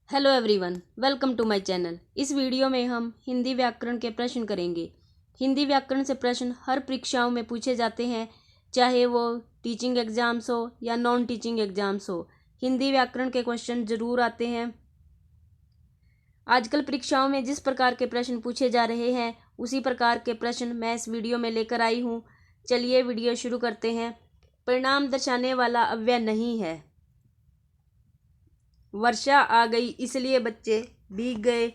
Hello everyone, welcome to my channel. इस video में हम हिंदी व्याकरण के प्रश्न करेंगे। हिंदी व्याकरण से प्रश्न हर परीक्षाओं में पूछे जाते हैं, चाहे वो टीचिंग एग्जाम्स हो या नॉन टीचिंग एग्जाम्स हो। हिंदी व्याकरण के क्वेश्चन जरूर आते हैं। आजकल परीक्षाओं में जिस प्रकार के प्रश्न पूछे जा रहे हैं उसी प्रकार के प्रश्न मैं इस वीडियो में लेकर आई हूँ। चलिए वीडियो शुरू करते हैं। परिणाम दर्शाने वाला अव्यय नहीं है। वर्षा आ गई इसलिए बच्चे भीग गए।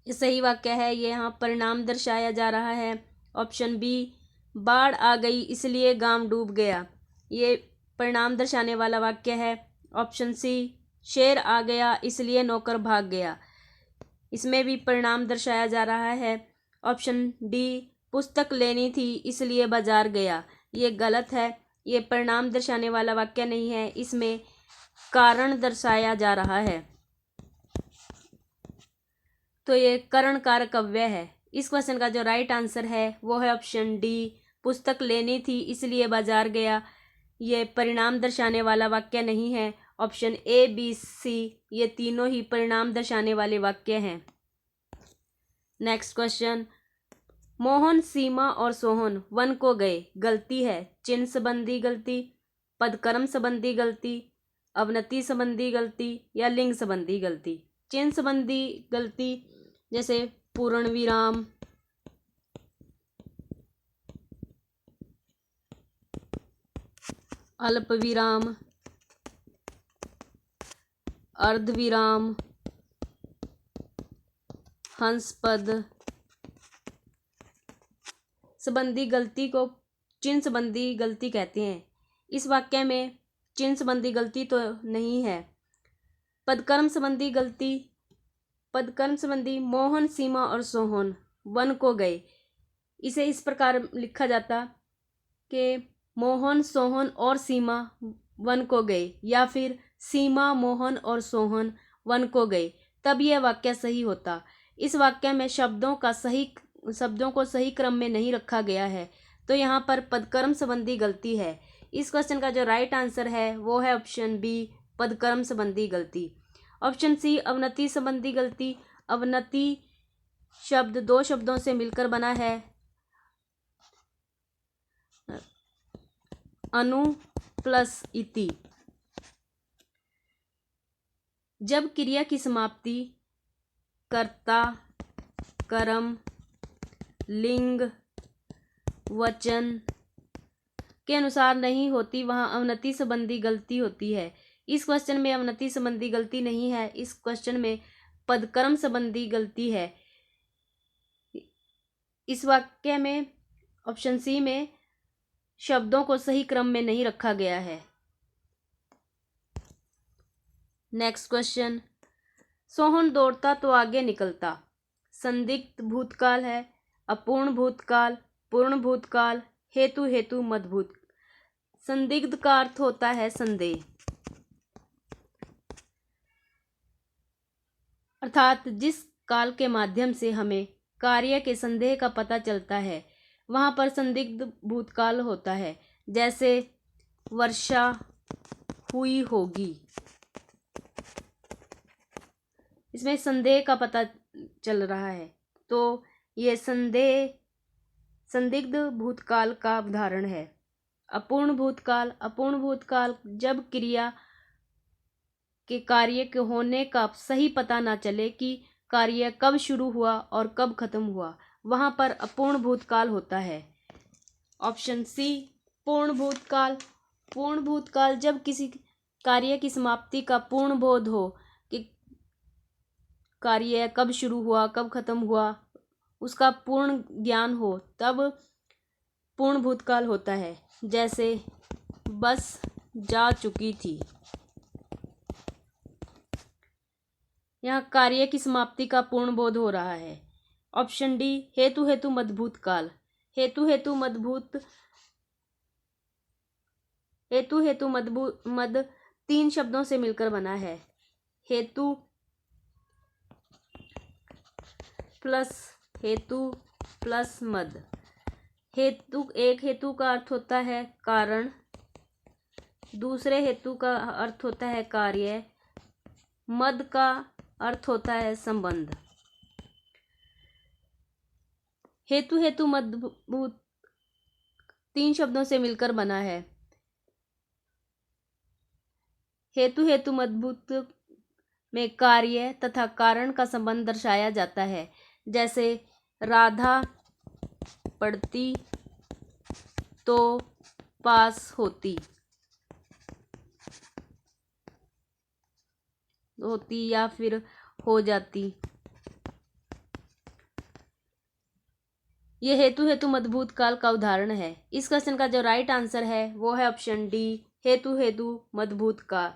ये सही वाक्य है। ये यहाँ परिणाम दर्शाया जा रहा है। ऑप्शन बी, बाढ़ आ गई इसलिए गांव डूब गया। ये परिणाम दर्शाने वाला वाक्य है। ऑप्शन सी, शेर आ गया इसलिए नौकर भाग गया। इसमें भी परिणाम दर्शाया जा रहा है। ऑप्शन डी, पुस्तक लेनी थी इसलिए बाजार गया। ये गलत है। ये परिणाम दर्शाने वाला वाक्य नहीं है। इसमें कारण दर्शाया जा रहा है। तो ये करण कारक अव्यय है। इस क्वेश्चन का जो राइट आंसर है वो है ऑप्शन डी, पुस्तक लेनी थी इसलिए बाजार गया। ये परिणाम दर्शाने वाला वाक्य नहीं है। ऑप्शन ए, बी, सी ये तीनों ही परिणाम दर्शाने वाले वाक्य हैं। नेक्स्ट क्वेश्चन, मोहन, सीमा और सोहन वन को गए। गलती है चिन्ह संबंधी गलती, पदकर्म संबंधी गलती, अवनति संबंधी गलती या लिंग संबंधी गलती। चिन्ह संबंधी गलती जैसे पूर्ण विराम, अल्प विराम, अर्ध विराम, हंस पद संबंधी गलती को चिन्ह संबंधी गलती कहते हैं। इस वाक्य में चिन्ह संबंधी गलती तो नहीं है। पदकर्म संबंधी गलती, पदकर्म संबंधी मोहन, सीमा और सोहन वन को गए। इसे इस प्रकार लिखा जाता कि मोहन, सोहन और सीमा वन को गए, या फिर सीमा, मोहन और सोहन वन को गए, तब यह वाक्य सही होता। इस वाक्य में शब्दों को सही क्रम में नहीं रखा गया है, तो यहाँ पर पदकर्म संबंधी गलती है। इस क्वेश्चन का जो राइट आंसर है वो है ऑप्शन बी, पदकर्म संबंधी गलती। ऑप्शन सी, अवनति संबंधी गलती। अवनति शब्द दो शब्दों से मिलकर बना है, अनु प्लस इति। जब क्रिया की समाप्ति कर्ता, कर्म, लिंग, वचन के अनुसार नहीं होती वहां अवनति संबंधी गलती होती है। इस क्वेश्चन में अवनति संबंधी गलती नहीं है। इस क्वेश्चन में पदकर्म संबंधी गलती है। इस वाक्य में ऑप्शन सी में शब्दों को सही क्रम में नहीं रखा गया है। नेक्स्ट क्वेश्चन, सोहन दौड़ता तो आगे निकलता। संदिग्ध भूतकाल है, अपूर्ण भूतकाल, पूर्ण भूतकाल, हेतु हेतु मध्भूत। संदिग्ध का अर्थ होता है संदेह, अर्थात जिस काल के माध्यम से हमें कार्य के संदेह का पता चलता है वहां पर संदिग्ध भूतकाल होता है। जैसे वर्षा हुई होगी, इसमें संदेह का पता चल रहा है, तो ये संदिग्ध भूतकाल का उदाहरण है। अपूर्ण भूतकाल, अपूर्ण भूतकाल जब क्रिया के कार्य के होने का सही पता ना चले कि कार्य कब शुरू हुआ और कब खत्म हुआ, वहां पर अपूर्ण भूतकाल होता है। ऑप्शन सी, पूर्ण भूतकाल। पूर्ण भूतकाल जब किसी कार्य की समाप्ति का पूर्ण बोध हो कि कार्य कब शुरू हुआ कब खत्म हुआ, उसका पूर्ण ज्ञान हो, तब पूर्ण भूतकाल होता है। जैसे बस जा चुकी थी, यहाँ कार्य की समाप्ति का पूर्ण बोध हो रहा है। ऑप्शन डी, हेतु हेतु मध्भूत काल। हेतु हेतु मद तीन शब्दों से मिलकर बना है। हेतु प्लस मद। एक हेतु का अर्थ होता है कारण, दूसरे हेतु का अर्थ होता है कार्य, मद का अर्थ होता है संबंध। हेतु हेतु मजबूत 3 शब्दों से मिलकर बना है। हेतु हेतु मजबूत में कार्य तथा कारण का संबंध दर्शाया जाता है। जैसे राधा पढ़ती तो पास होती या फिर हो जाती। ये हेतु हेतु मजबूत काल का उदाहरण है। इस क्वेश्चन का जो राइट आंसर है वो है ऑप्शन डी, हेतु हेतु मजबूत काल।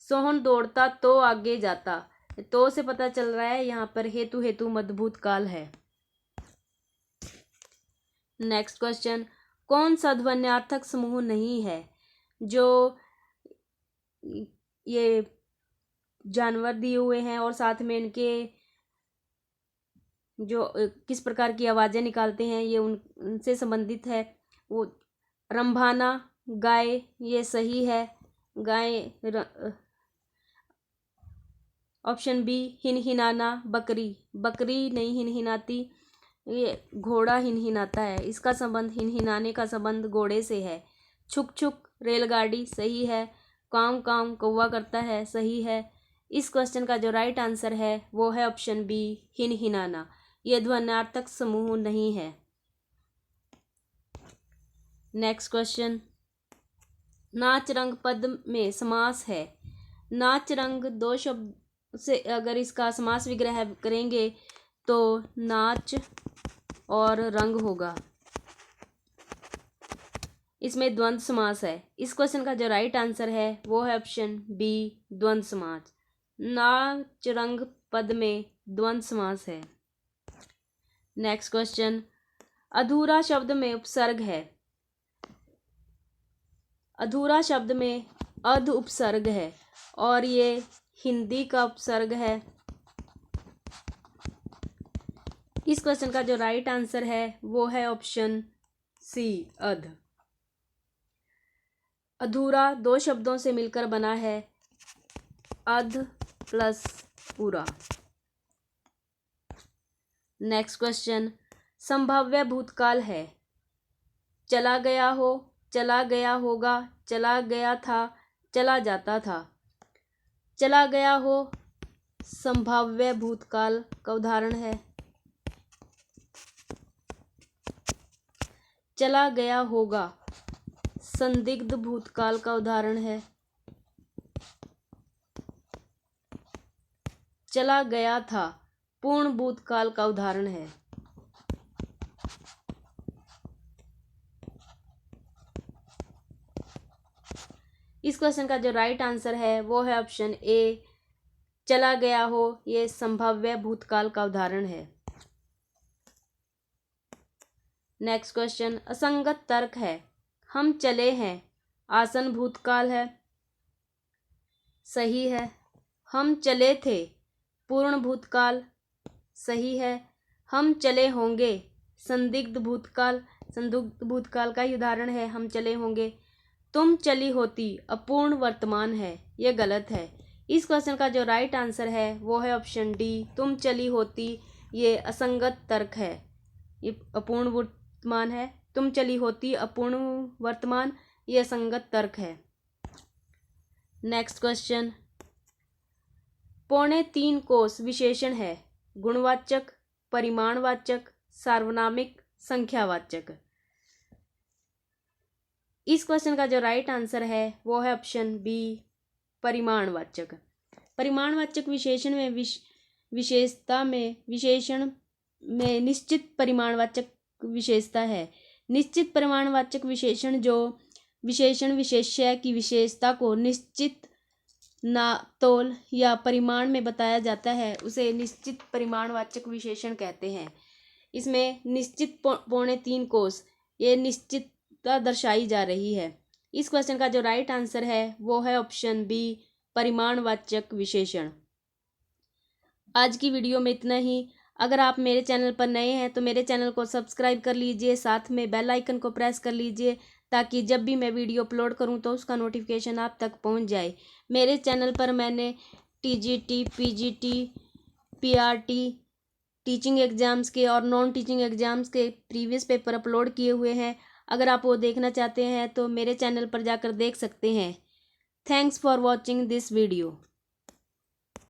सोहन दौड़ता तो आगे जाता, तो से पता चल रहा है यहाँ पर हेतु हेतु मजबूत काल है। नेक्स्ट क्वेश्चन, कौन सा ध्वन्यार्थक समूह नहीं है? जो ये जानवर दिए हुए हैं और साथ में इनके जो किस प्रकार की आवाजें निकालते हैं ये उनसे संबंधित है। वो रंभाना गाय, ये सही है। गाय ऑप्शन बी हिनहिनाना बकरी, बकरी नहीं हिनहिनाती, ये घोड़ा हिनहिनाता है। इसका संबंध हिनहिनाने का संबंध घोड़े से है। छुक छुक रेलगाड़ी सही है। काम काम कौवा करता है सही है। इस क्वेश्चन का जो राइट आंसर है वो है ऑप्शन बी हिनहिनाना। ये ध्वन्यार्थक समूह नहीं है। नेक्स्ट क्वेश्चन, नाच रंग पद में समास है। नाच रंग 2 शब्द से अगर इसका समास विग्रह करेंगे तो नाच और रंग होगा। इसमें द्वंद्व समास है। इस क्वेश्चन का जो राइट आंसर है वो है ऑप्शन बी द्वंद्व समास। नाच रंग पद में द्वंद्व समास है। नेक्स्ट क्वेश्चन, अधूरा शब्द में उपसर्ग है। अधूरा शब्द में अध उपसर्ग है और ये हिंदी का उपसर्ग है। इस क्वेश्चन का जो राइट आंसर है वो है ऑप्शन सी अध। अधूरा 2 शब्दों से मिलकर बना है, अध प्लस पूरा। नेक्स्ट क्वेश्चन, संभाव्य भूतकाल है। चला गया हो, चला गया होगा, चला गया था, चला जाता था। चला गया हो संभाव्य भूतकाल का उदाहरण है। चला गया होगा संदिग्ध भूतकाल का उदाहरण है। चला गया था पूर्ण भूतकाल का उदाहरण है। इस क्वेश्चन का जो राइट आंसर है वो है ऑप्शन ए चला गया हो, ये संभाव्य भूतकाल का उदाहरण है। नेक्स्ट क्वेश्चन, असंगत तर्क है। हम चले हैं आसन भूतकाल है सही है। हम चले थे पूर्ण भूतकाल सही है। हम चले होंगे संदिग्ध भूतकाल, संदिग्ध भूतकाल का ही उदाहरण है हम चले होंगे। तुम चली होती अपूर्ण वर्तमान है, यह गलत है। इस क्वेश्चन का जो राइट आंसर है वो है ऑप्शन डी तुम चली होती, ये असंगत तर्क है। ये अपूर्ण वर्तमान है, तुम चली होती अपूर्ण वर्तमान, ये असंगत तर्क है। नेक्स्ट क्वेश्चन, 3.25 कोश विशेषण है। गुणवाचक, परिमाणवाचक, सार्वनामिक, संख्यावाचक। इस क्वेश्चन का जो राइट आंसर है वो है ऑप्शन बी परिमाणवाचक। परिमाणवाचक विशेषण में विशेषता में विशेषण में निश्चित परिमाणवाचक विशेषता है। निश्चित परिमाणवाचक विशेषण जो विशेषण विशेष्य की विशेषता को निश्चित तौल या परिमाण में बताया जाता है उसे निश्चित परिमाणवाचक विशेषण कहते हैं। इसमें निश्चित 3.25 कोश, ये निश्चितता दर्शाई जा रही है। इस क्वेश्चन का जो राइट आंसर है वो है ऑप्शन बी परिमाणवाचक विशेषण। आज की वीडियो में इतना ही। अगर आप मेरे चैनल पर नए हैं तो मेरे चैनल को सब्सक्राइब कर लीजिए, साथ में बेल आइकन को प्रेस कर लीजिए ताकि जब भी मैं वीडियो अपलोड करूं तो उसका नोटिफिकेशन आप तक पहुंच जाए। मेरे चैनल पर मैंने TGT, PGT, PRT teaching exams के और नॉन टीचिंग एग्ज़ाम्स के प्रीवियस पेपर अपलोड किए हुए हैं। अगर आप वो देखना चाहते हैं तो मेरे चैनल पर जाकर देख सकते हैं। Thanks for watching this video.